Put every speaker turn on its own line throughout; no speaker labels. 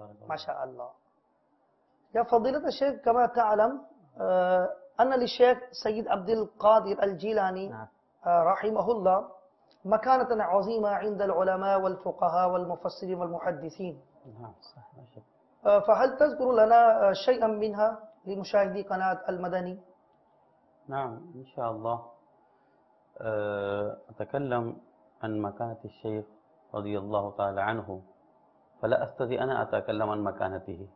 माशा अल्लाह। या फ़ज़ीलत शेख, कमा तअलम अन्न लिशेख सय्यद अब्दुल क़ादिर अल जीलानी रहिमहुल्लाह मकानतन अज़ीमा इंदल उलमा वल फ़ुक़हा वल मुफ़स्सिरीन वल मुहद्दिसीन, फ़हल तज़कुरु लना शयअन मिनहा लिमुशाहिदी क़नात अल मदनी?
नाम इंशाअल्लाह अतकल्लम अन मकानत शेख रज़ियल्लाहु तआला अन्हु फला अस्तती अन अतकल्लम अन मकानतिही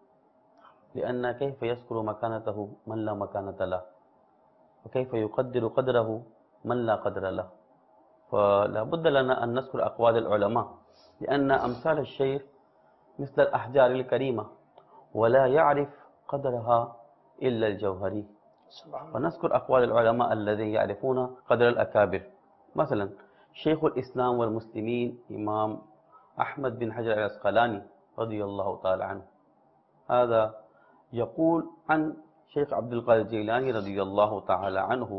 लिअन्न कैफ़ यज़कुरु मकानतहु मन ला मकानत लह व कैफ़ युक़द्दिरु क़द्रहु मन ला क़द्र लह फला बुद्द लना अन नज़कुर अक़वाल अल उलमा लिअन्न अमसाल अश-शेख मिस्ल अल-अहजार अल-करीमा व ला यअरिफ क़द्रहा इल्ला अल-जौहरी फ़नज़कुर अक़वाल अल उलमा अल्लज़ीना यअरिफ़ूना क़द्र अल-अकाबिर। मसलन शेखुल इस्लाम वल मुस्लिमीन इमाम अहमद बिन हजर अल-अस्क़लानी रज़ियल्लाहु तआला अन्हु हाज़ा यक़ूल अन शेख अब्दुल क़ादिर जीलानी रज़ियल्लाहु तआला अन्हु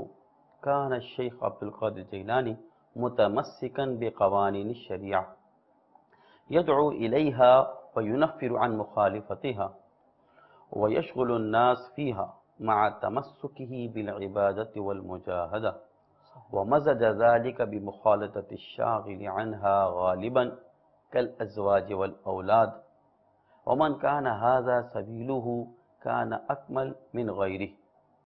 कान शेख अब्दुल क़ादिर जीलानी मुतमस्सिकन बिक़वानीन अश-शरीअह यदअू इलैहा व युनफ़्फ़िरु अन मुख़ालिफ़तिहा व यशग़ुलु अन्नास फ़ीहा मअ तमस्सुकिही बिल इबादति वल मुजाहदा व मज़ज ज़ालिका बिमुख़ालतति अश-शाग़िल अन्हा ग़ालिबन कल अज़वाज वल औलाद व मन कान हाज़ा सबीलुहु कान अकमल मिन ग़ैरिही